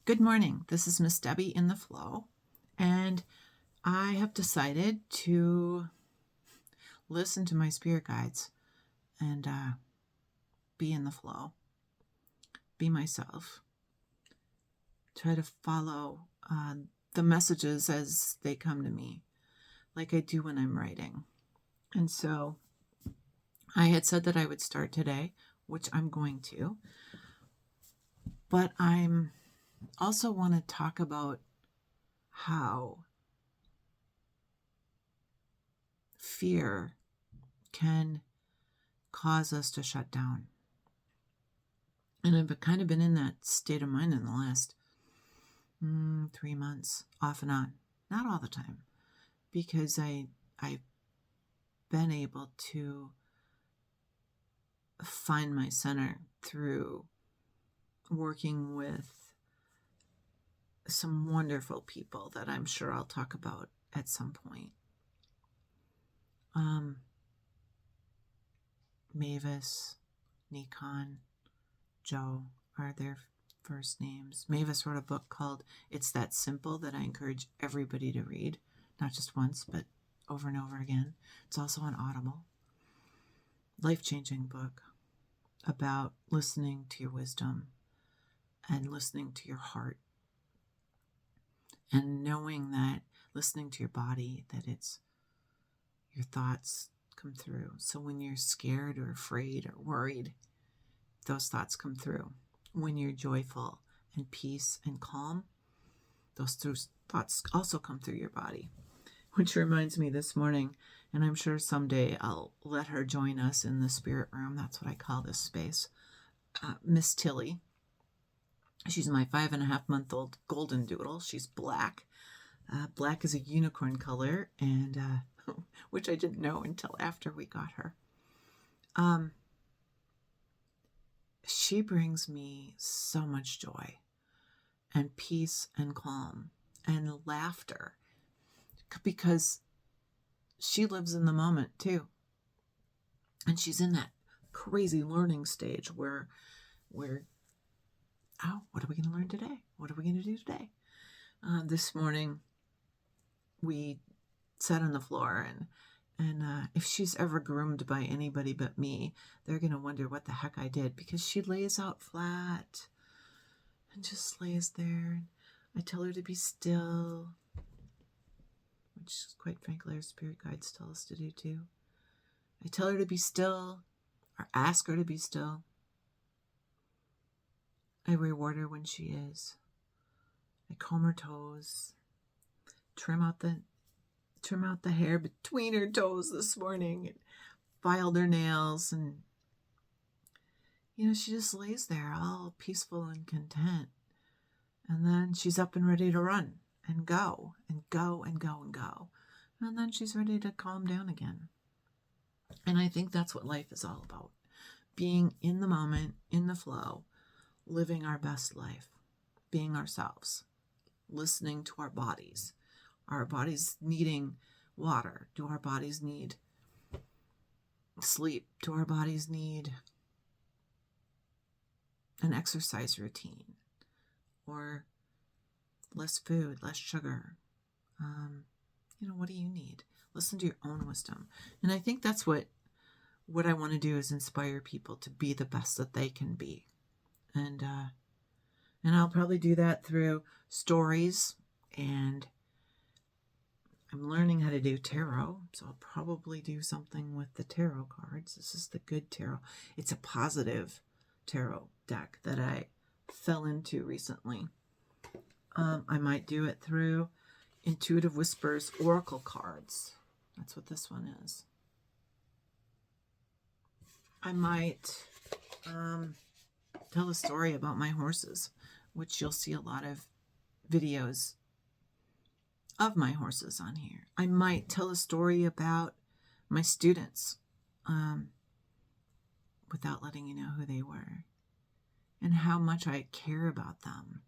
Good morning. This is Miss Debbie in the Flow, and I have decided to listen to my spirit guides and be in the flow, be myself, try to follow the messages as they come to me, like I do when I'm writing. And so I had said that I would start today, which I'm going to, but I'm also want to talk about how fear can cause us to shut down. And I've kind of been in that state of mind in the last 3 months, off and on. Not all the time, because I've been able to find my center through working with some wonderful people that I'm sure I'll talk about at some point. Mavis, Nikon, Joe are their first names. Mavis wrote a book called It's That Simple that I encourage everybody to read, not just once, but over and over again. It's also on Audible. Life-changing book about listening to your wisdom and listening to your heart and knowing that listening to your body, that it's your thoughts come through. So when you're scared or afraid or worried, those thoughts come through. When you're joyful and peace and calm, those thoughts also come through your body. Which reminds me this morning, and I'm sure someday I'll let her join us in the spirit room. That's what I call this space. Miss Tilly. She's my 5.5-month-old golden doodle. She's black. Black is a unicorn color, and which I didn't know until after we got her. She brings me so much joy and peace and calm and laughter because she lives in the moment too. And she's in that crazy learning stage where what are we going to learn today? What are we going to do today? This morning we sat on the floor and if she's ever groomed by anybody but me, they're going to wonder what the heck I did, because she lays out flat and just lays there. I tell her to be still, which quite frankly our spirit guides tell us to do too. I tell her to be still or ask her to be still. I reward her when she is. I comb her toes, trim out the hair between her toes this morning, and filed her nails, and she just lays there all peaceful and content. And then she's up and ready to run and go and go and go and go. And then she's ready to calm down again. And I think that's what life is all about. Being in the moment, in the flow, living our best life, being ourselves, listening to our bodies. Our bodies needing water. Do our bodies need sleep? Do our bodies need an exercise routine? Or less food, less sugar? What do you need? Listen to your own wisdom. And I think that's what I want to do, is inspire people to be the best that they can be. And I'll probably do that through stories, and I'm learning how to do tarot, so I'll probably do something with the tarot cards. This is the good tarot. It's a positive tarot deck that I fell into recently. I might do it through Intuitive Whispers Oracle cards. That's what this one is. I might tell a story about my horses, which you'll see a lot of videos of my horses on here. I might tell a story about my students without letting you know who they were and how much I care about them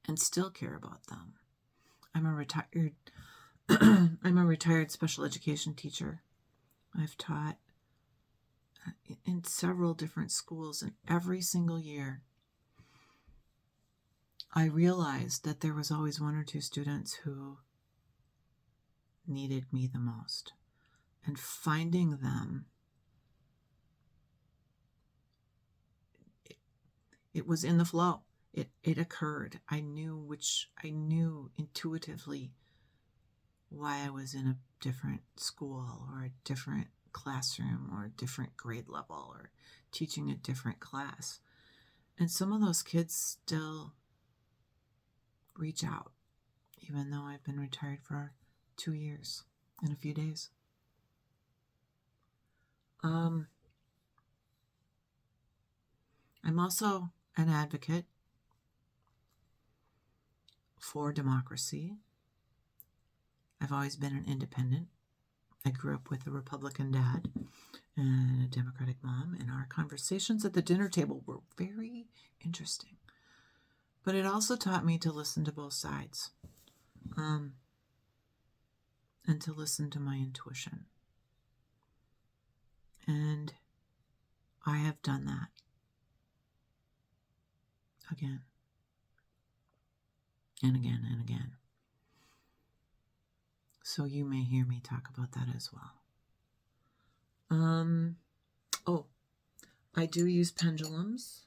and still care about them. I'm a retired special education teacher. I've taught in several different schools, and every single year I realized that there was always one or two students who needed me the most. And finding them, it was in the flow. It occurred. I knew intuitively why I was in a different school or a different classroom or a different grade level or teaching a different class. And some of those kids still reach out, even though I've been retired for 2 years and a few days. I'm also an advocate for democracy. I've always been an independent. I grew up with a Republican dad and a Democratic mom, and our conversations at the dinner table were very interesting. But it also taught me to listen to both sides, and to listen to my intuition. And I have done that again and again and again. So you may hear me talk about that as well. I do use pendulums.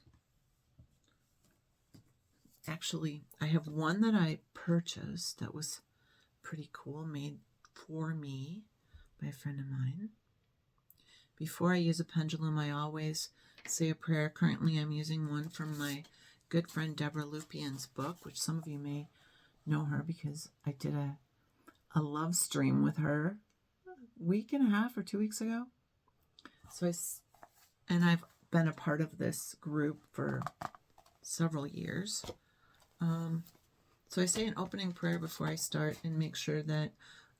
Actually, I have one that I purchased that was pretty cool, made for me by a friend of mine. Before I use a pendulum, I always say a prayer. Currently, I'm using one from my good friend Deborah Lupien's book, which some of you may know her because I did a love stream with her a week and a half or 2 weeks ago. And I've been a part of this group for several years. So I say an opening prayer before I start and make sure that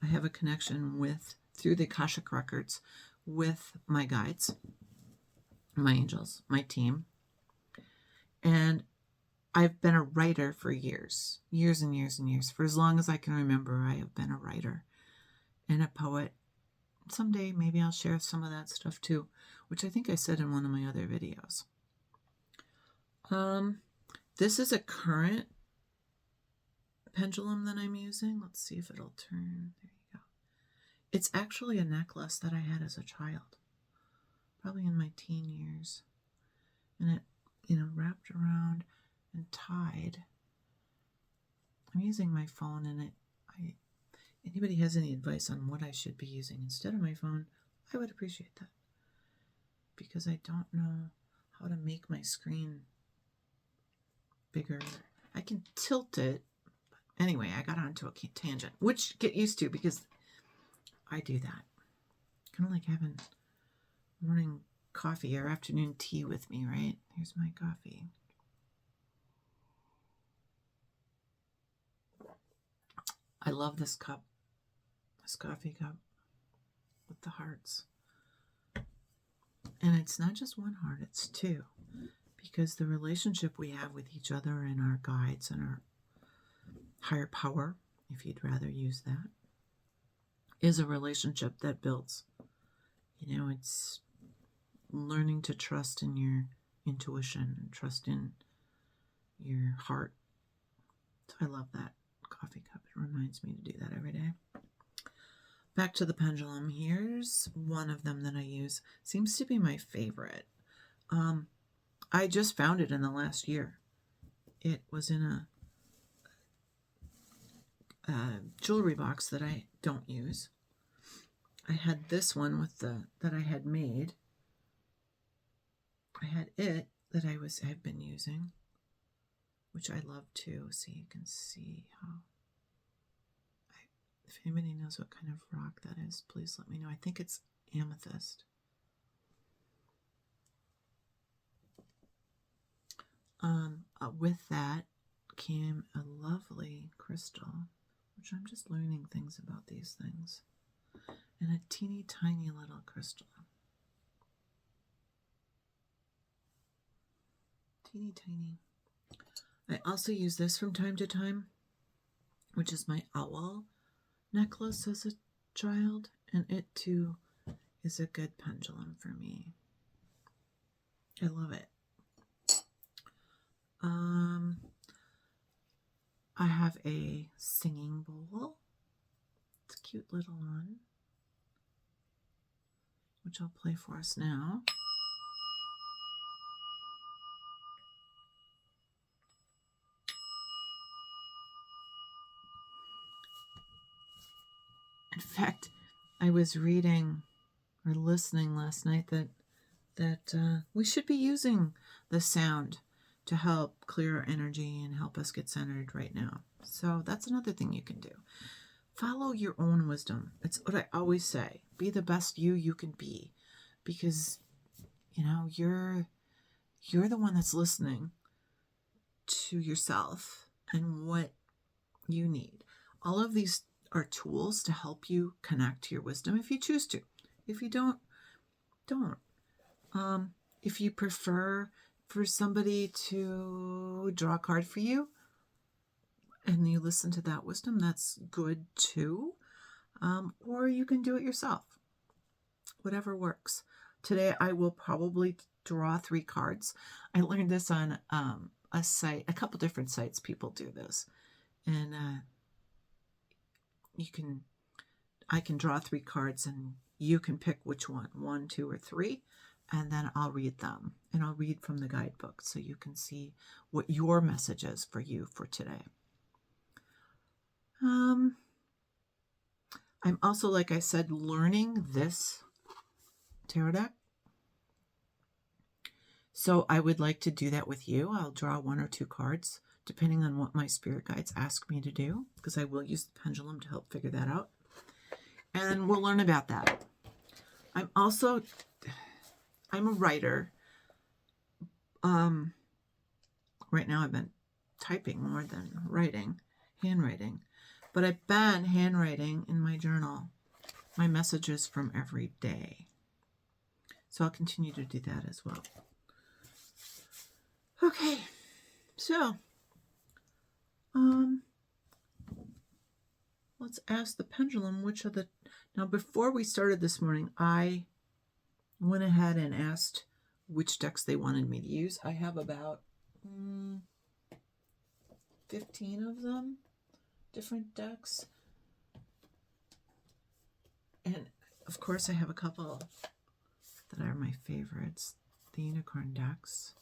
I have a connection through the Akashic Records, with my guides, my angels, my team. And I've been a writer for years and years and years. For as long as I can remember, I have been a writer and a poet. Someday, maybe I'll share some of that stuff too, which I think I said in one of my other videos. This is a current pendulum that I'm using. Let's see if it'll turn. There you go. It's actually a necklace that I had as a child, probably in my teen years. And it, wrapped around and tied. I'm using my phone, and anybody has any advice on what I should be using instead of my phone, I would appreciate that. Because I don't know how to make my screen bigger. I can tilt it. But anyway, I got onto a tangent, which get used to because I do that. Kind of like having morning coffee or afternoon tea with me, right? Here's my coffee. I love this cup, this coffee cup with the hearts. And it's not just one heart, it's two. Because the relationship we have with each other and our guides and our higher power, if you'd rather use that, is a relationship that builds. It's learning to trust in your intuition and trust in your heart. So I love that coffee cup. It reminds me to do that every day. Back to the pendulum. Here's one of them that I use. Seems to be my favorite. I just found it in the last year. It was in a jewelry box that I don't use. I had this one that I had made. I had it that I've been using, which I love too. So you can see how. If anybody knows what kind of rock that is, please let me know. I think it's amethyst. With that came a lovely crystal, which I'm just learning things about these things, and a teeny tiny little crystal. Teeny tiny. I also use this from time to time, which is my owl necklace as a child, and it too is a good pendulum for me. I love it. have a singing bowl. It's a cute little one, which I'll play for us now. In fact, I was reading or listening last night that we should be using the sound to help clear our energy and help us get centered right now. So that's another thing you can do. Follow your own wisdom. It's what I always say. Be the best you can be, because you're the one that's listening to yourself and what you need. All of these are tools to help you connect to your wisdom if you choose to. If you don't. If you prefer for somebody to draw a card for you and you listen to that wisdom, that's good too. Or you can do it yourself. Whatever works. Today I will probably draw 3 cards. I learned this on a site, a couple different sites people do this. And I can draw 3 cards and you can pick which one, 1, 2, or 3, and then I'll read them. And I'll read from the guidebook so you can see what your message is for you for today. I'm also, like I said, learning this tarot deck. So I would like to do that with you. I'll draw 1 or 2 cards, depending on what my spirit guides ask me to do, because I will use the pendulum to help figure that out. And we'll learn about that. I'm a writer. Right now I've been typing more than handwriting. But I've been handwriting in my journal my messages from every day. So I'll continue to do that as well. Okay, so let's ask the pendulum which of the... Now, before we started this morning, I went ahead and asked which decks they wanted me to use. I have about 15 of them, different decks. And, of course, I have a couple that are my favorites, the unicorn decks.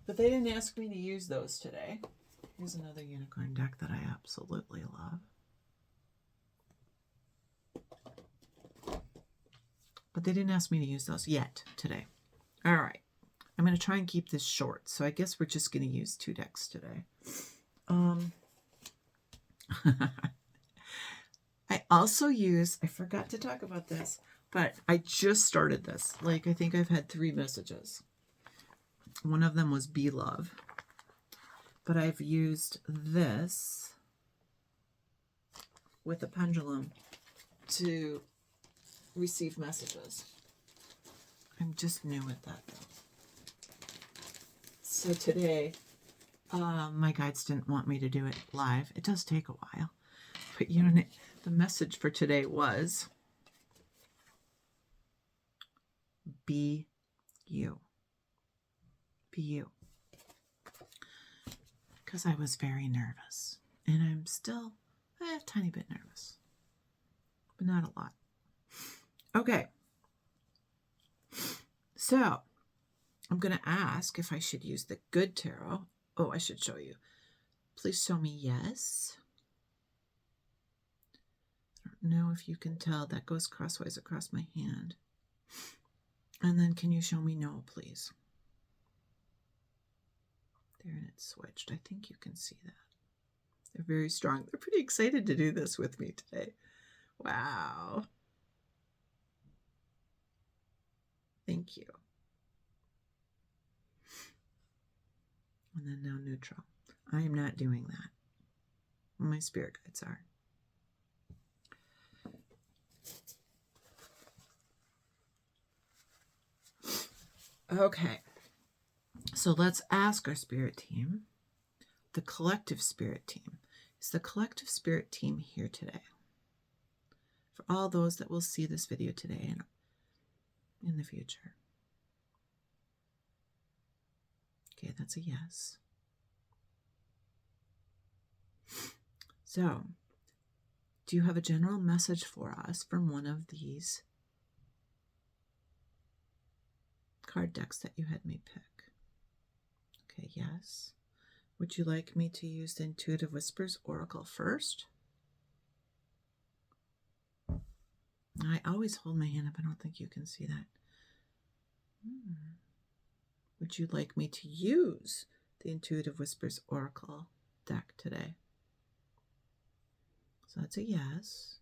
But they didn't ask me to use those today. Here's another unicorn deck that I absolutely love. But they didn't ask me to use those yet today. All right. I'm going to try and keep this short. So I guess we're just going to use 2 decks today. I also use, I forgot to talk about this, but I just started this. I think I've had 3 messages. One of them was Be Love. But I've used this with a pendulum to receive messages. I'm just new at that though. So today, my guides didn't want me to do it live. It does take a while. But the message for today was, be you. Be you. Because I was very nervous. And I'm still a tiny bit nervous. But not a lot. Okay. So, I'm going to ask if I should use the good tarot. Oh, I should show you. Please show me yes. I don't know if you can tell. That goes crosswise across my hand. And then can you show me no, please? There, and it's switched. I think you can see that. They're very strong. They're pretty excited to do this with me today. Wow. Thank you. And then now neutral. I am not doing that. My spirit guides are. Okay. So let's ask our spirit team, the collective spirit team. Is the collective spirit team here today? For all those that will see this video today and in the future. Okay, that's a yes. So, do you have a general message for us from one of these card decks that you had me pick? Okay, yes. Would you like me to use the Intuitive Whispers Oracle first? I always hold my hand up. I don't think you can see that. Would you like me to use the Intuitive Whispers Oracle deck today? So that's a yes.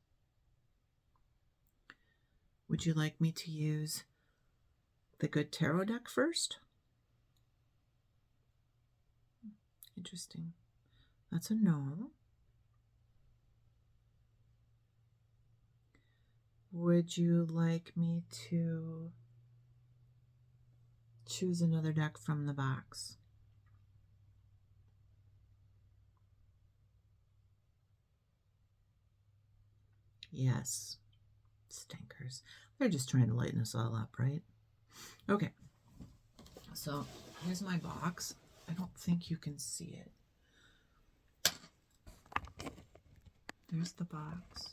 Would you like me to use the Good Tarot deck first? Interesting. That's a no. Would you like me to choose another deck from the box? Yes. Stinkers. They're just trying to lighten us all up, right? Okay. So here's my box. I don't think you can see it. There's the box.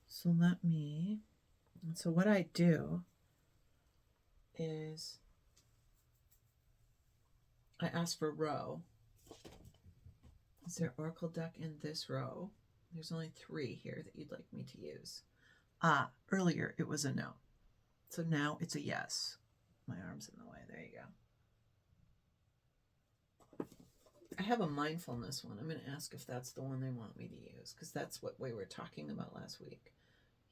So so what I do is I ask for row. Is there Oracle deck in this row? There's only 3 here that you'd like me to use. Earlier it was a no. So now it's a yes. My arm's in the way. There you go. I have a mindfulness one. I'm going to ask if that's the one they want me to use, because that's what we were talking about last week.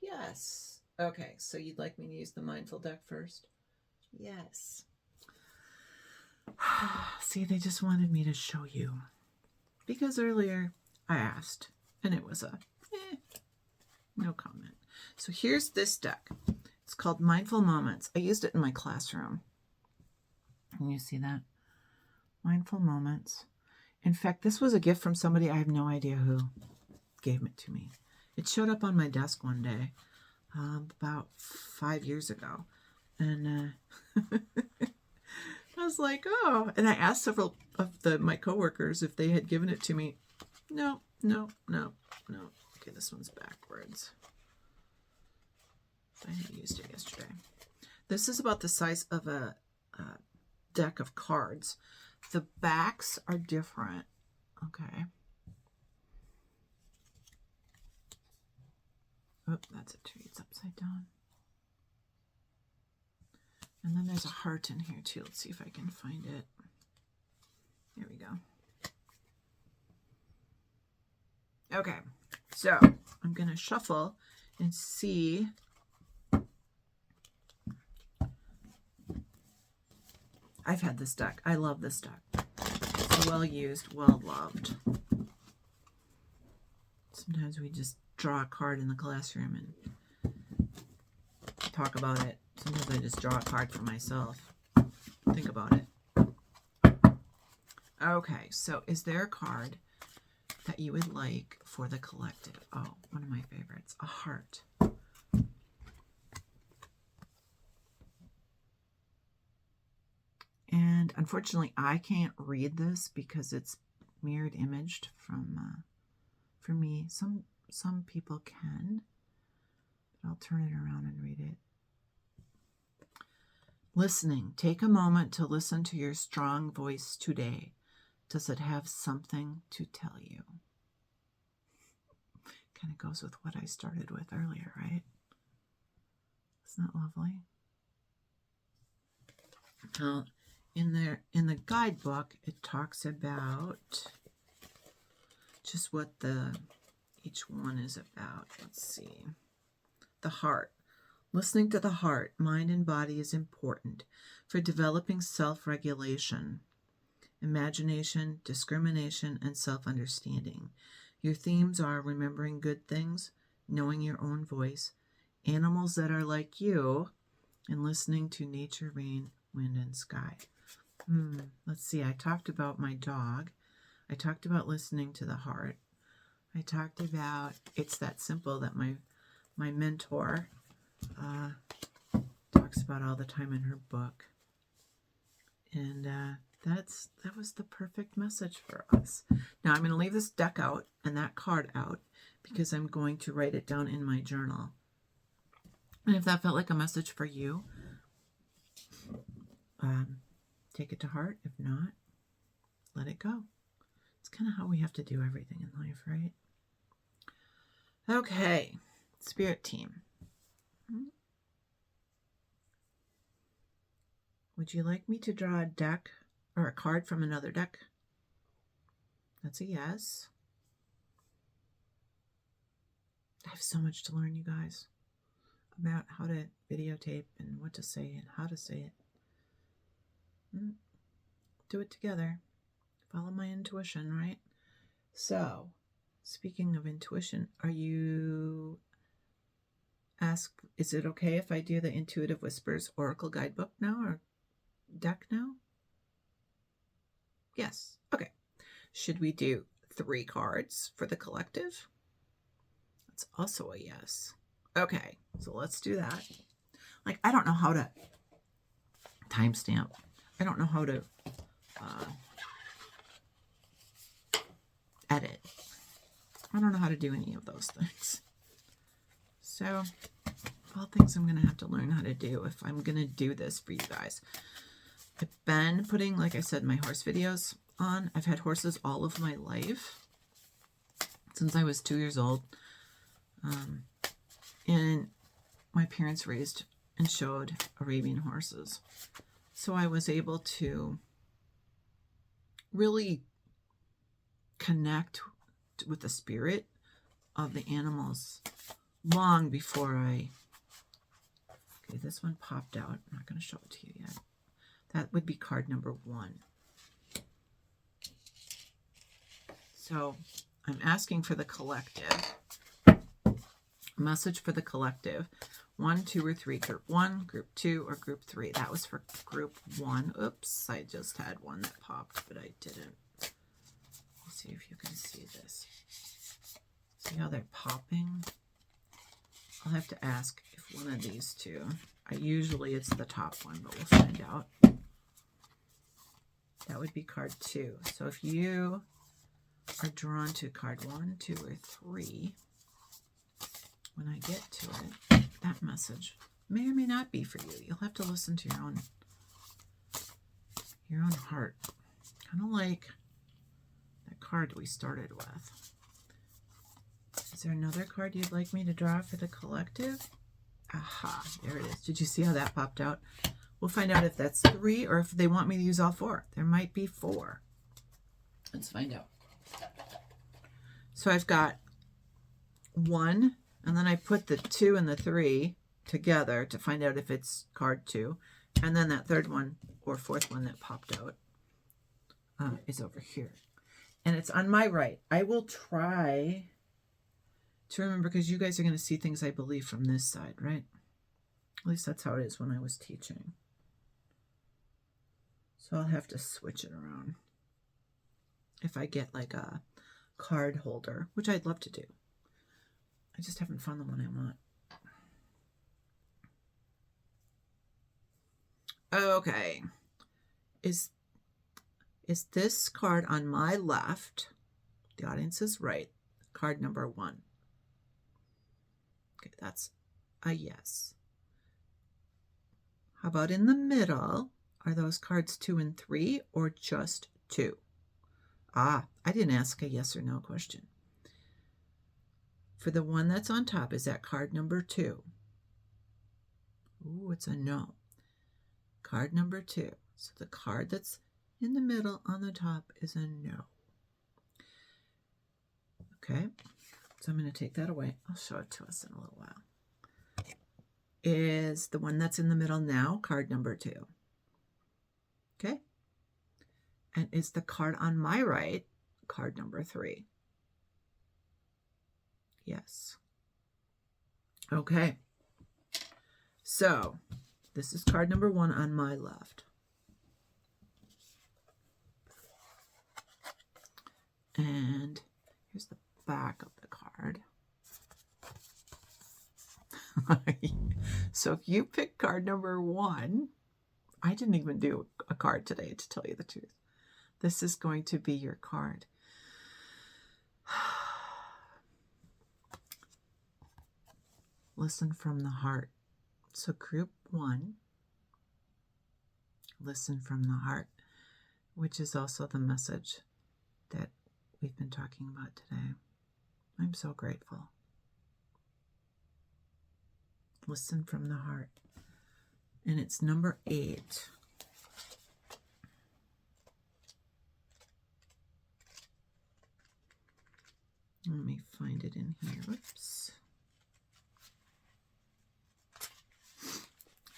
Yes. Okay, so you'd like me to use the mindful deck first? Yes. See, they just wanted me to show you. Because earlier I asked, and it was a no comment. So here's this deck. It's called Mindful Moments. I used it in my classroom. Can you see that? Mindful Moments. In fact, this was a gift from somebody. I have no idea who gave it to me. It showed up on my desk one day about 5 years ago. And I was like, oh. And I asked several of my coworkers if they had given it to me. No. Okay, this one's backwards. I had used it yesterday. This is about the size of a deck of cards. The backs are different. Okay. Oh, that's a tree. It's upside down. And then there's a heart in here too. Let's see if I can find it. There we go. Okay, so I'm going to shuffle and see. I've had this deck. I love this deck. It's well used, well loved. Sometimes we just draw a card in the classroom and talk about it. Sometimes I just draw a card for myself. Think about it. Okay, so is there a card that you would like for the collective? Oh, one of my favorites, a heart. And unfortunately, I can't read this because it's mirrored imaged from me. Some people can, but I'll turn it around and read it. Listening. Take a moment to listen to your strong voice today. Does it have something to tell you? Kind of goes with what I started with earlier, right? Isn't that lovely? In the guidebook, it talks about just what each one is about. Let's see. The heart. Listening to the heart, mind and body is important for developing self-regulation, imagination, discrimination, and self-understanding. Your themes are remembering good things, knowing your own voice, animals that are like you, and listening to nature, rain, wind, and sky. Let's see. I talked about my dog. I talked about listening to the heart. I talked about it's that simple that my mentor talks about all the time in her book. And That was the perfect message for us. Now I'm going to leave this deck out and that card out because I'm going to write it down in my journal. And if that felt like a message for you, take it to heart. If not, let it go. It's kind of how we have to do everything in life, right? Okay, Spirit team. Would you like me to draw a deck or a card from another deck? That's a yes. I have so much to learn, you guys, about how to videotape and what to say and how to say it. Do it together. Follow my intuition, right? So, speaking of intuition, is it okay if I do the Intuitive Whispers Oracle Guidebook now or deck now? Yes. Okay. Should we do 3 cards for the collective? That's also a yes. Okay, so let's do that. Like, I don't know how to timestamp. I don't know how to edit. I don't know how to do any of those things. So, all things I'm going to have to learn how to do if I'm going to do this for you guys. I've been putting, like I said, my horse videos on. I've had horses all of my life, since I was 2 years old. And my parents raised and showed Arabian horses. So I was able to really connect with the spirit of the animals long before okay, this one popped out. I'm not going to show it to you yet. That would be card number 1. So I'm asking for the collective. Message for the collective. 1, 2, or 3. Group 1, group 2, or group 3. That was for group 1. Oops, I just had one that popped, but I didn't. Let's see if you can see this. See how they're popping? I'll have to ask if one of these two. Usually it's the top one, but we'll find out. That would be card 2. So if you are drawn to card 1, 2, or 3, when I get to it, that message may or may not be for you. You'll have to listen to your own heart. Kind of like that card we started with. Is there another card you'd like me to draw for the collective? Aha, there it is. Did you see how that popped out? We'll find out if that's 3 or if they want me to use all 4. There might be 4. Let's find out. So I've got 1, and then I put the 2 and the 3 together to find out if it's card 2. And then that third one or fourth one that popped out is over here. And it's on my right. I will try to remember, because you guys are going to see things I believe from this side, right? At least that's how it is when I was teaching. So I'll have to switch it around if I get like a card holder, which I'd love to do. I just haven't found the one I want. Okay. Is this card on my left, the audience is right, card number 1? Okay, that's a yes. How about in the middle? Are those cards 2 and 3 or just 2? I didn't ask a yes or no question. For the one that's on top, is that card number 2? Ooh, it's a no. Card number 2. So the card that's in the middle on the top is a no. Okay, so I'm going to take that away. I'll show it to us in a little while. Is the one that's in the middle now card number 2? Okay. And is the card on my right card number 3? Yes. Okay. So this is card number 1 on my left. And here's the back of the card. So if you pick card number 1, I didn't even do a card today, to tell you the truth. This is going to be your card. Listen from the heart. So group 1, listen from the heart, which is also the message that we've been talking about today. I'm so grateful. Listen from the heart. And it's number 8. Let me find it in here. Oops.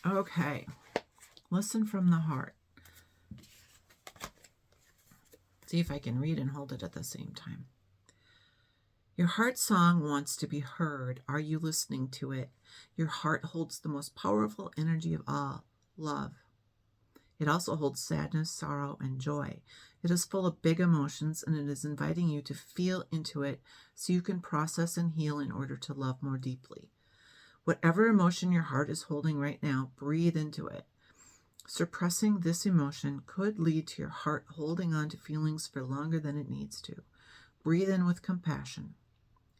Okay. Listen from the heart. See if I can read and hold it at the same time. Your heart song wants to be heard. Are you listening to it? Your heart holds the most powerful energy of all, love. It also holds sadness, sorrow, and joy. It is full of big emotions, and it is inviting you to feel into it so you can process and heal in order to love more deeply. Whatever emotion your heart is holding right now, breathe into it. Suppressing this emotion could lead to your heart holding on to feelings for longer than it needs to. Breathe in with compassion.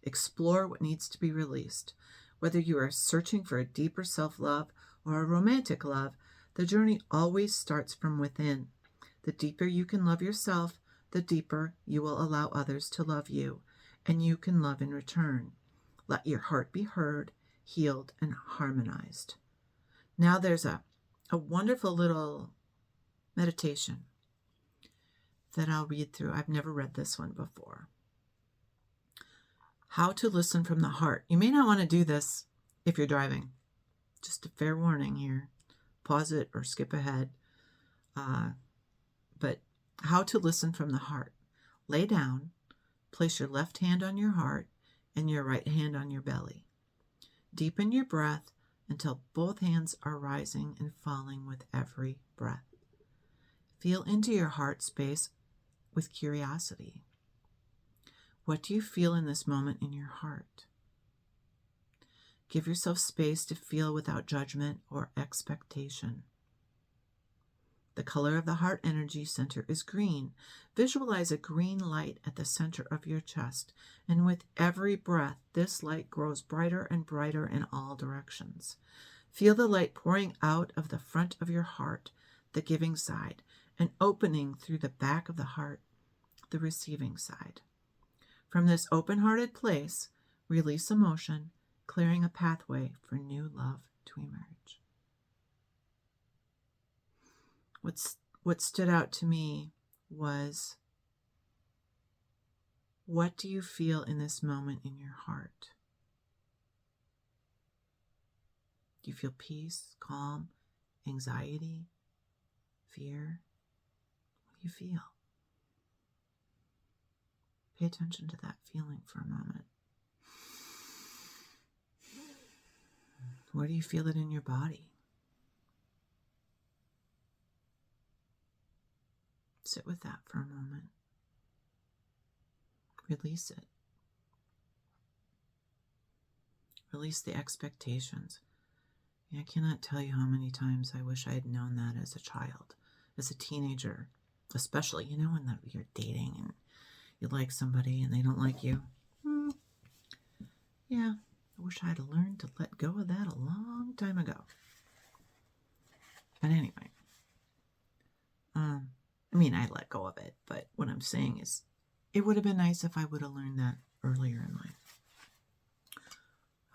Explore what needs to be released. Whether you are searching for a deeper self-love or a romantic love, the journey always starts from within. The deeper you can love yourself, the deeper you will allow others to love you, and you can love in return. Let your heart be heard, healed, and harmonized. Now there's a wonderful little meditation that I'll read through. I've never read this one before. How to listen from the heart. You may not want to do this if you're driving. Just a fair warning here. Pause it or skip ahead. But how to listen from the heart. Lay down. Place your left hand on your heart and your right hand on your belly. Deepen your breath until both hands are rising and falling with every breath. Feel into your heart space with curiosity. What do you feel in this moment in your heart? Give yourself space to feel without judgment or expectation. The color of the heart energy center is green. Visualize a green light at the center of your chest, and with every breath, this light grows brighter and brighter in all directions. Feel the light pouring out of the front of your heart, the giving side, and opening through the back of the heart, the receiving side. From this open-hearted place, release emotion, clearing a pathway for new love to emerge. What stood out to me was, what do you feel in this moment in your heart? Do you feel peace, calm, anxiety, fear? What do you feel? Pay attention to that feeling for a moment. Where do you feel it in your body? Sit with that for a moment. Release it. Release the expectations. I cannot tell you how many times I wish I had known that as a child, as a teenager, especially, when you're dating and you like somebody and they don't like you. Yeah, I wish I had learned to let go of that a long time ago. But anyway, I let go of it, but what I'm saying is it would have been nice if I would have learned that earlier in life.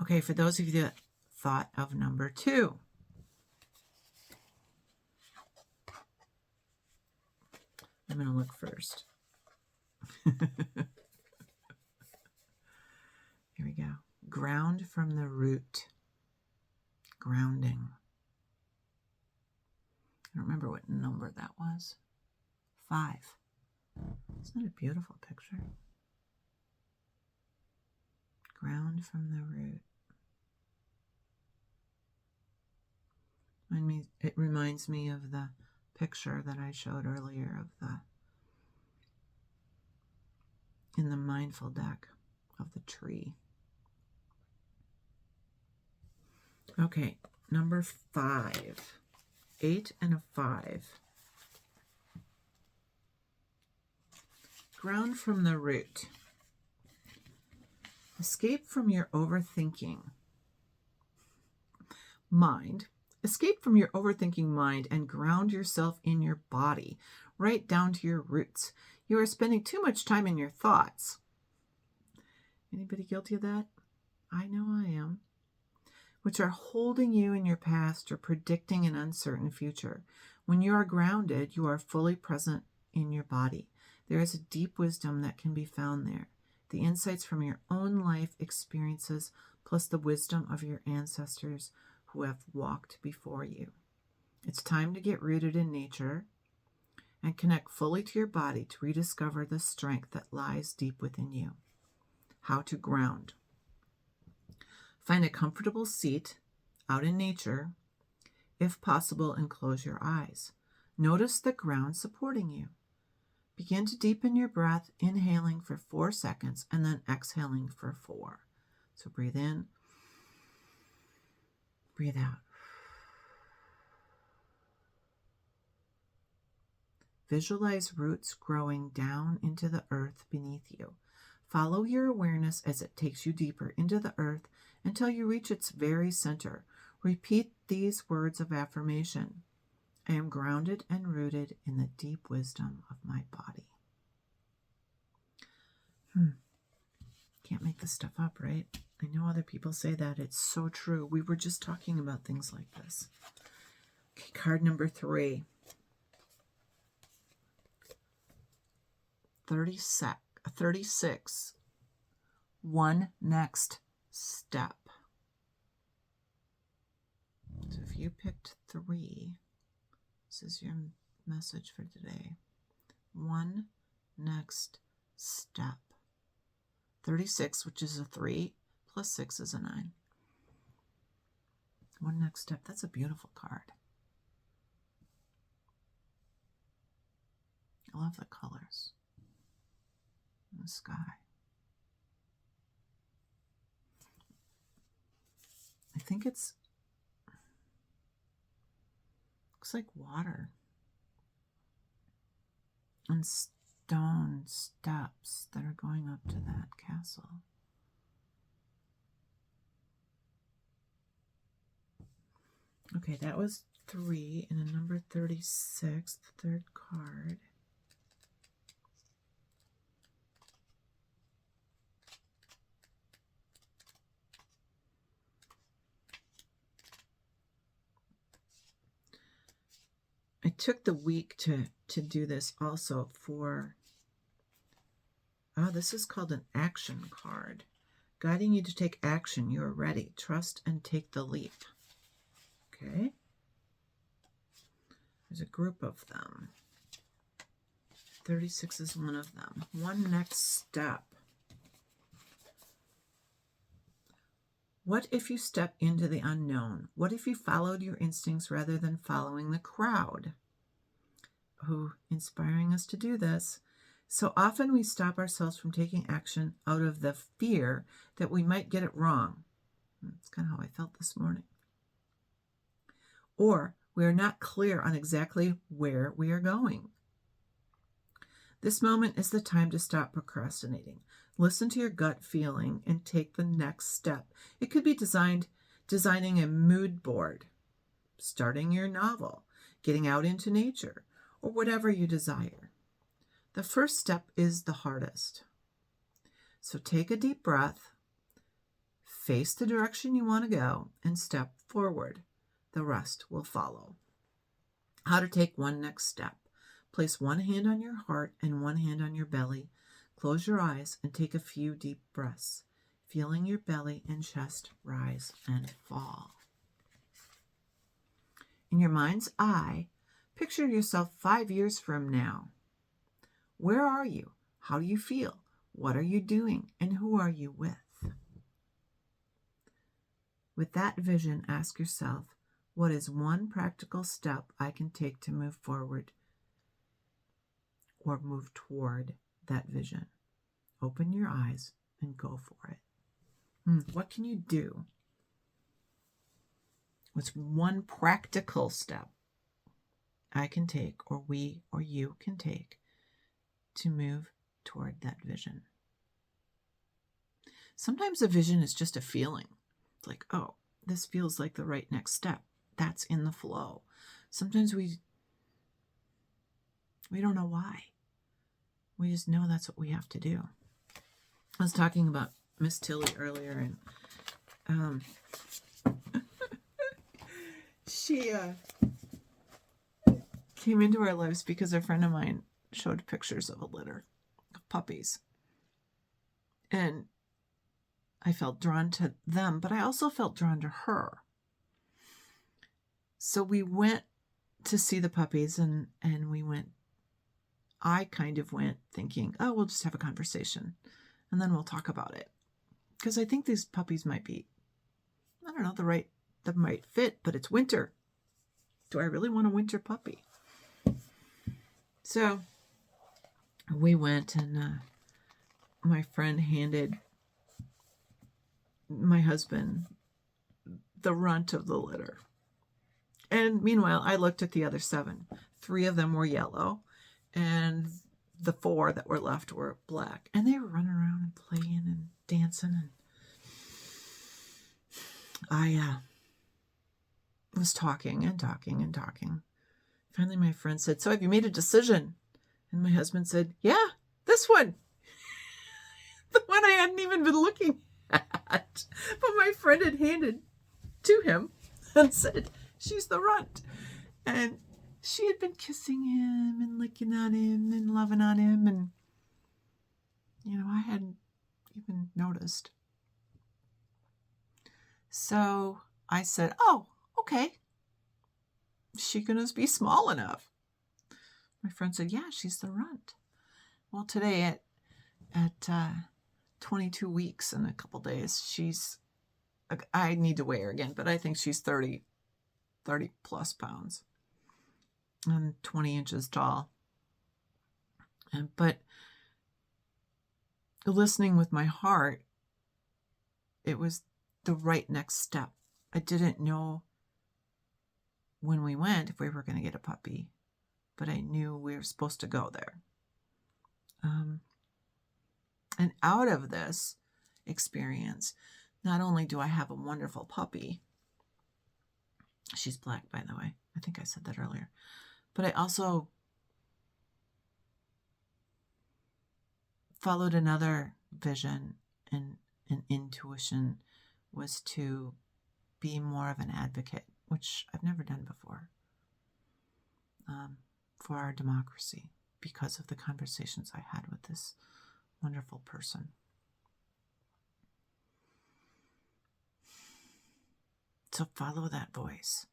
Okay, for those of you that thought of number 2, I'm going to look first. Here we go. Ground from the root. Grounding. I don't remember what number that was. 5. Isn't that a beautiful picture? Ground from the root. It reminds me of the picture that I showed earlier of in the mindful deck of the tree. Okay, number 5 8 and a 5. Ground from the root. Escape from your overthinking mind. Escape from your overthinking mind and ground yourself in your body, right down to your roots. You are spending too much time in your thoughts. Anybody guilty of that? I know I am. Which are holding you in your past or predicting an uncertain future. When you are grounded, you are fully present in your body. There is a deep wisdom that can be found there. The insights from your own life experiences, plus the wisdom of your ancestors who have walked before you. It's time to get rooted in nature and connect fully to your body to rediscover the strength that lies deep within you. How to ground. Find a comfortable seat out in nature, if possible, and close your eyes. Notice the ground supporting you. Begin to deepen your breath, inhaling for 4 seconds and then exhaling for 4. So breathe in, breathe out. Visualize roots growing down into the earth beneath you. Follow your awareness as it takes you deeper into the earth until you reach its very center. Repeat these words of affirmation. I am grounded and rooted in the deep wisdom of my body. Can't make this stuff up, right? I know other people say that. It's so true. We were just talking about things like this. Okay, card number 3. 36. One next step. So if you picked 3, this is your message for today. One next step. 36, which is a 3, plus 6 is a 9. One next step. That's a beautiful card. I love the colors in the sky. I think it's looks like water and stone steps that are going up to that castle. Okay, that was 3 and a number 36, the third card. I took the week to do this also for, this is called an action card. Guiding you to take action. You are ready. Trust and take the leap. Okay. There's a group of them. 36 is one of them. One next step. What if you step into the unknown? What if you followed your instincts rather than following the crowd? Inspiring us to do this. So often we stop ourselves from taking action out of the fear that we might get it wrong. That's kind of how I felt this morning. Or we are not clear on exactly where we are going. This moment is the time to stop procrastinating. Listen to your gut feeling and take the next step. It could be designing a mood board, starting your novel, getting out into nature, or whatever you desire. The first step is the hardest. So take a deep breath, face the direction you want to go, and step forward. The rest will follow. How to take one next step. Place one hand on your heart and one hand on your belly. Close your eyes and take a few deep breaths, feeling your belly and chest rise and fall. In your mind's eye, picture yourself 5 years from now. Where are you? How do you feel? What are you doing? And who are you with? With that vision, ask yourself, what is one practical step I can take to move forward or move toward that vision? Open your eyes and go for it. What can you do? What's one practical step I can take, or we or you can take, to move toward that vision. Sometimes a vision is just a feeling. It's like, oh, this feels like the right next step. That's in the flow. Sometimes we don't know why. We just know that's what we have to do. I was talking about Miss Tilly earlier, and she came into our lives because a friend of mine showed pictures of a litter of puppies. And I felt drawn to them, but I also felt drawn to her. So we went to see the puppies, and I kind of went thinking, oh, we'll just have a conversation and then we'll talk about it. Because I think these puppies might be, I don't know, that might fit, but it's winter. Do I really want a winter puppy? So we went, and my friend handed my husband the runt of the litter. And meanwhile, I looked at the other 7. 3 of them were yellow, and the 4 that were left were black. And they were running around and playing and dancing. And I was talking and talking and talking. Finally, my friend said, so have you made a decision? And my husband said, yeah, this one. The one I hadn't even been looking at. But my friend had handed to him and said, she's the runt. And she had been kissing him and licking on him and loving on him. And, I hadn't even noticed. So I said, oh, okay. Is she going to be small enough? My friend said, yeah, she's the runt. Well, today at 22 weeks and a couple days, I need to weigh her again, but I think she's 30 plus pounds and 20 inches tall. But listening with my heart, it was the right next step. I didn't know when we went if we were going to get a puppy, but I knew we were supposed to go there. And out of this experience, not only do I have a wonderful puppy, she's black, by the way. I think I said that earlier. But I also followed another vision, and an intuition was to be more of an advocate, which I've never done before, for our democracy, because of the conversations I had with this wonderful person. So follow that voice.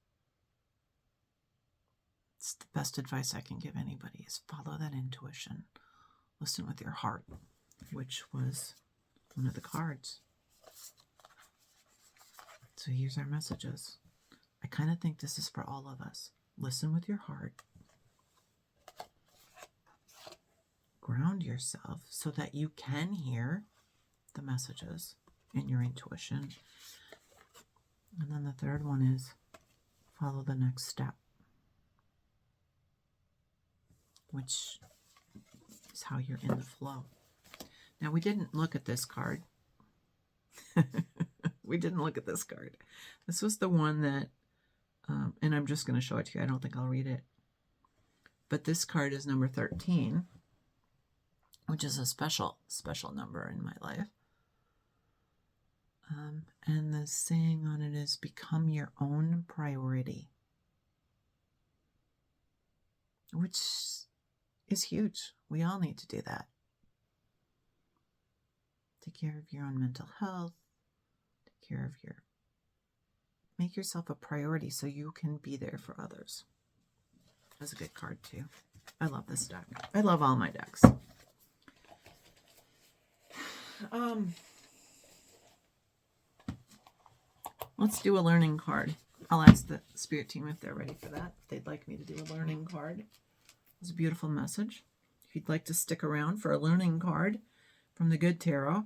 It's the best advice I can give anybody, is follow that intuition. Listen with your heart, which was one of the cards. So here's our messages. I kind of think this is for all of us. Listen with your heart. Ground yourself so that you can hear the messages in your intuition. And then the third one is follow the next step, which is how you're in the flow. Now, we didn't look at this card. We didn't look at this card. This was the one that, and I'm just going to show it to you. I don't think I'll read it. But this card is number 13, which is a special number in my life. And the saying on it is, become your own priority, which is huge. We all need to do that. Take care of your own mental health. Take care of make yourself a priority so you can be there for others. That's a good card too. I love this deck. I love all my decks. Let's do a learning card. I'll ask the spirit team if they're ready for that. If they'd like me to do a learning card. It's a beautiful message. If you'd like to stick around for a learning card from the Good Tarot,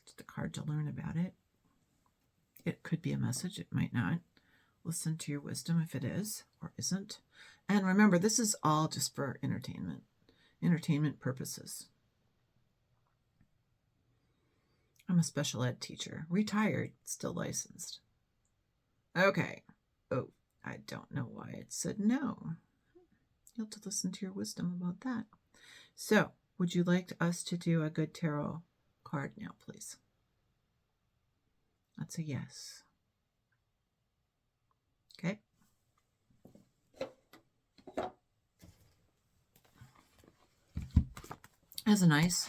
just a card to learn about it. It could be a message. It might not. Listen to your wisdom if it is, or isn't. And remember, this is all just for entertainment purposes. I'm a special ed teacher, retired, still licensed. Okay. Oh, I don't know why it said no. You'll have to listen to your wisdom about that. So, would you like us to do a good tarot card now, please? That's a yes. Okay. Has a nice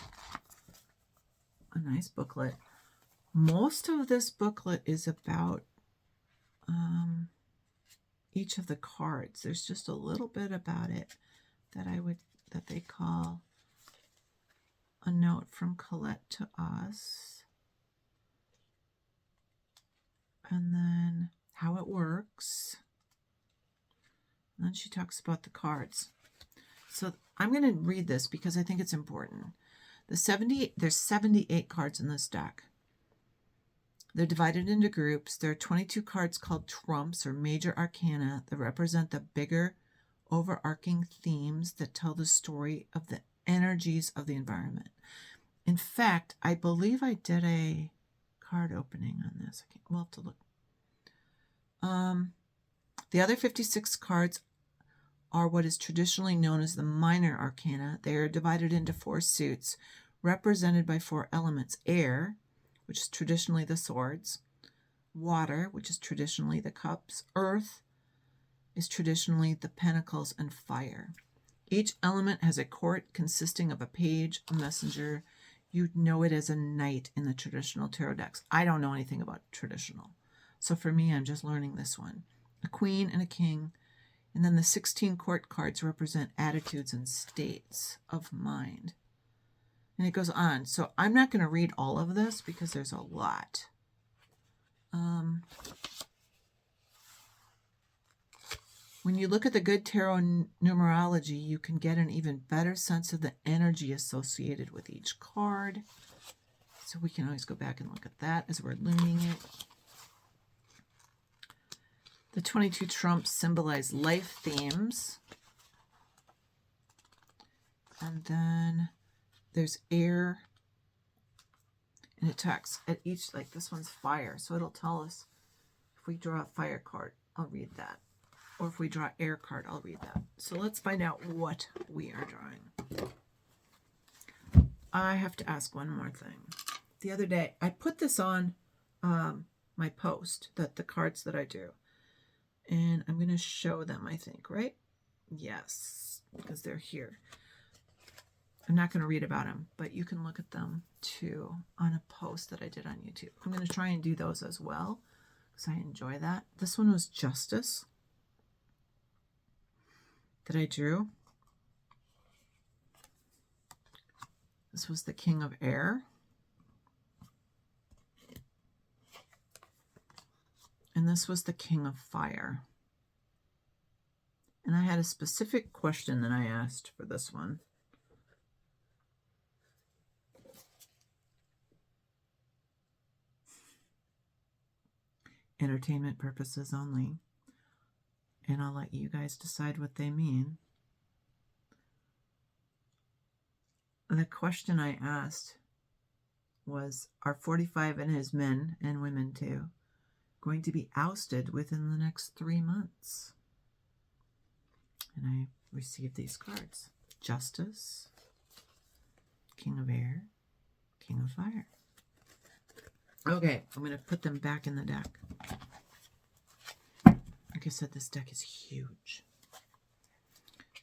booklet. Most of this booklet is about each of the cards. There's just a little bit about it that they call a note from Colette to us. And then how it works. And then she talks about the cards. So I'm going to read this because I think it's important. There's 78 cards in this deck. They're divided into groups. There are 22 cards called trumps or major arcana that represent the bigger overarching themes that tell the story of the energies of the environment. In fact, I believe I did a card opening on this. We'll have to look. The other 56 cards are what is traditionally known as the minor arcana. They are divided into 4 suits, represented by 4 elements: air, which is traditionally the swords; water, which is traditionally the cups; earth is traditionally the pentacles; and fire. Each element has a court consisting of a page, a messenger. You'd know it as a knight in the traditional tarot decks. I don't know anything about traditional. So for me, I'm just learning this one. A queen and a king. And then the 16 court cards represent attitudes and states of mind. And it goes on. So I'm not going to read all of this because there's a lot. When you look at the good tarot numerology, you can get an even better sense of the energy associated with each card. So we can always go back and look at that as we're learning it. The 22 trumps symbolize life themes. And then there's air. And it talks at each, like this one's fire. So it'll tell us if we draw a fire card, I'll read that. Or if we draw air card, I'll read that. So let's find out what we are drawing. I have to ask one more thing. The other day, I put this on my post, that the cards that I do. And I'm going to show them, I think, right? Yes, because they're here. I'm not going to read about them, but you can look at them too on a post that I did on YouTube. I'm going to try and do those as well because I enjoy that. This one was Justice that I drew. This was the King of Air. And this was the King of Fire. And I had a specific question that I asked for this one. Entertainment purposes only. And I'll let you guys decide what they mean. The question I asked was, are 45 and his men and women too going to be ousted within the next 3 months? And I received these cards. Justice, King of Air, King of Fire. Okay, I'm going to put them back in the deck. Like I said, this deck is huge.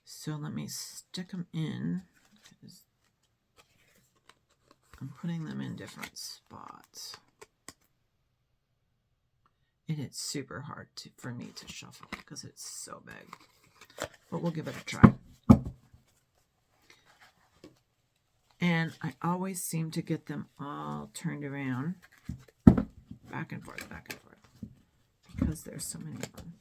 So let me stick them in. I'm putting them in different spots. And it's super hard for me to shuffle because it's so big. But we'll give it a try. And I always seem to get them all turned around. Back and forth, because there's so many of them.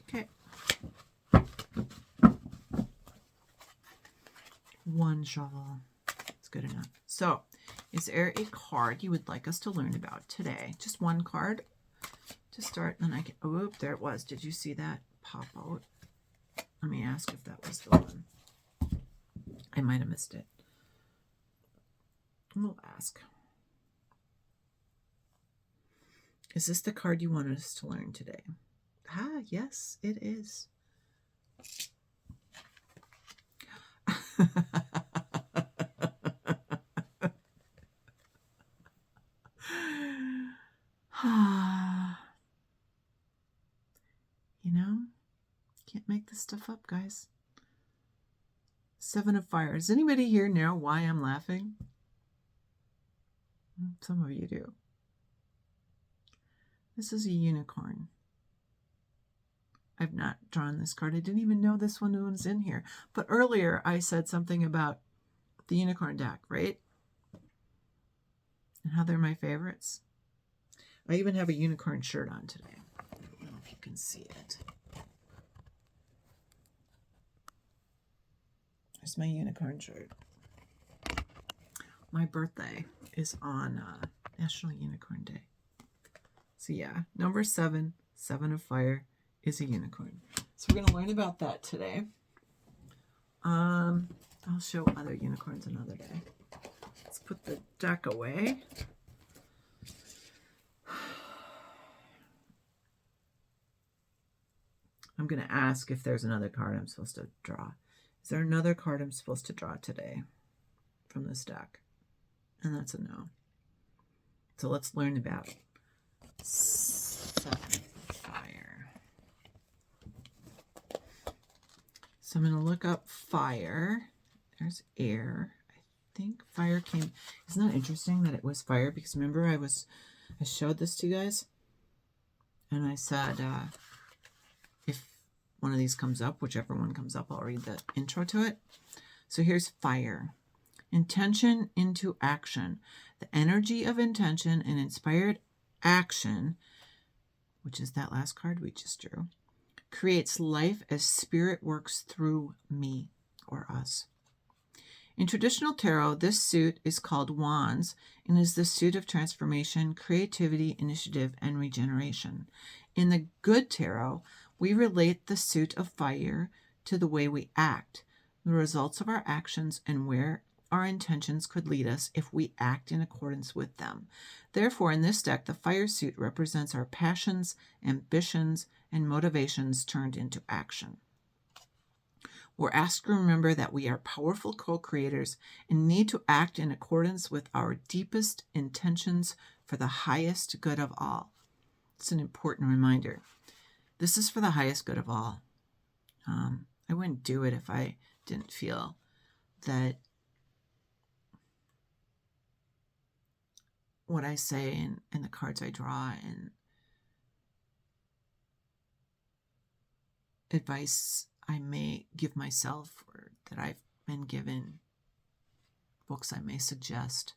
Okay. One shovel. It's good enough. So, is there a card you would like us to learn about today? Just one card. to start. And I can, oh, there it was. Did you see that pop out? Let me ask if that was the one. I might have missed it. We'll ask. Is this the card you wanted us to learn today? Ah, yes, it is. You know, can't make this stuff up, guys. 7 of Fire. Does anybody here know why I'm laughing? Some of you do. This is a unicorn. I've not drawn this card. I didn't even know this one was in here. But earlier I said something about the unicorn deck, right? And how they're my favorites. I even have a unicorn shirt on today. I don't know if you can see it. There's my unicorn shirt. My birthday is on National Unicorn Day. So yeah, number 7, 7 of Fire, is a unicorn. So we're going to learn about that today. I'll show other unicorns another day. Let's put the deck away. I'm going to ask if there's another card I'm supposed to draw. Is there another card I'm supposed to draw today from this deck? And that's a no. So let's learn about 7 Fire. So I'm going to look up fire. There's air. I think fire came. Isn't that interesting that it was fire? Because remember I showed this to you guys, and I said if one of these comes up, whichever one comes up, I'll read the intro to it. So here's fire. Intention into action. The energy of intention and inspired action, which is that last card we just drew, creates life as spirit works through me or us. In traditional tarot, this suit is called Wands and is the suit of transformation, creativity, initiative, and regeneration. In the good tarot, we relate the suit of fire to the way we act, the results of our actions, and where our intentions could lead us if we act in accordance with them. Therefore, in this deck, the fire suit represents our passions, ambitions, and motivations turned into action. We're asked to remember that we are powerful co-creators and need to act in accordance with our deepest intentions for the highest good of all. It's an important reminder. This is for the highest good of all. I wouldn't do it if I didn't feel that what I say and the cards I draw and advice I may give myself or that I've been given, books I may suggest,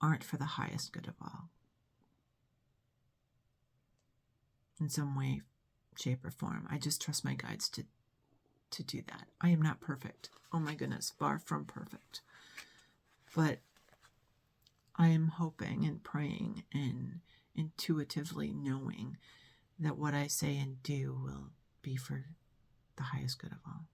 aren't for the highest good of all. In some way, shape, or form. I just trust my guides to do that. I am not perfect. Oh my goodness, far from perfect. But I am hoping and praying and intuitively knowing that what I say and do will be for the highest good of all.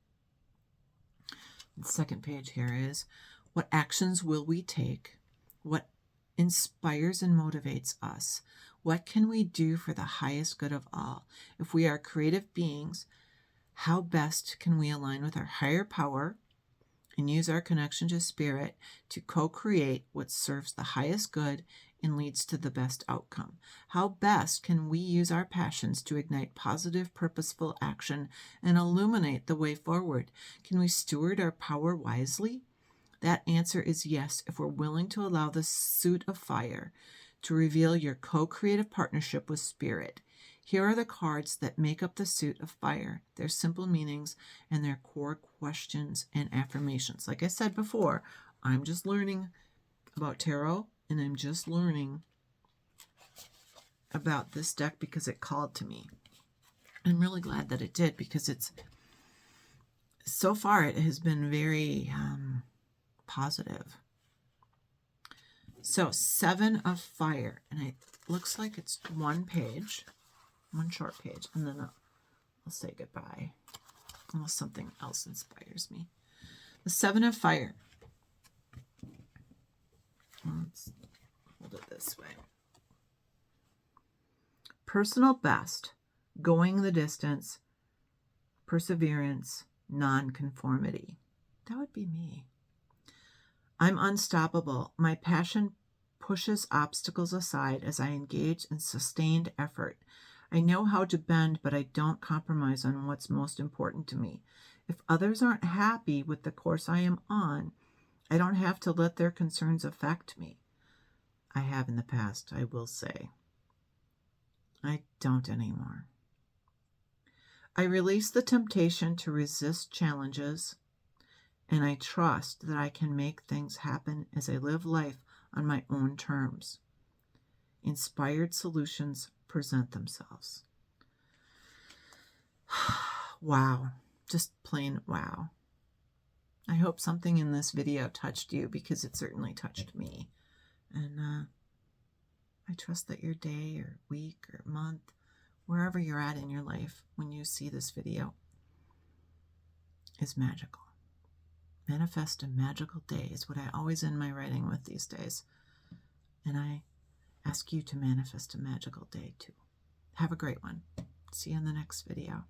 The second page here is, what actions will we take? What inspires and motivates us? What can we do for the highest good of all? If we are creative beings, how best can we align with our higher power and use our connection to spirit to co-create what serves the highest good and leads to the best outcome? How best can we use our passions to ignite positive, purposeful action and illuminate the way forward? Can we steward our power wisely? That answer is yes, if we're willing to allow the suit of fire to reveal your co-creative partnership with spirit. Here are the cards that make up the suit of fire, their simple meanings, and their core questions and affirmations. Like I said before, I'm just learning about tarot, and I'm just learning about this deck because it called to me. I'm really glad that it did, because it's, so far it has been very positive. So 7 of Fire, and looks like it's one page, one short page, and then I'll say goodbye unless something else inspires me. The Seven of Fire. Let's hold it this way. Personal best, going the distance, perseverance, nonconformity. That would be me. I'm unstoppable. My passion pushes obstacles aside as I engage in sustained effort. I know how to bend, but I don't compromise on what's most important to me. If others aren't happy with the course I am on, I don't have to let their concerns affect me. I have in the past, I will say. I don't anymore. I release the temptation to resist challenges, and I trust that I can make things happen as I live life on my own terms. Inspired solutions present themselves. Wow. Just plain wow. I hope something in this video touched you, because it certainly touched me. And I trust that your day or week or month, wherever you're at in your life when you see this video, is magical. Manifest a magical day is what I always end my writing with these days. And I ask you to manifest a magical day too. Have a great one. See you in the next video.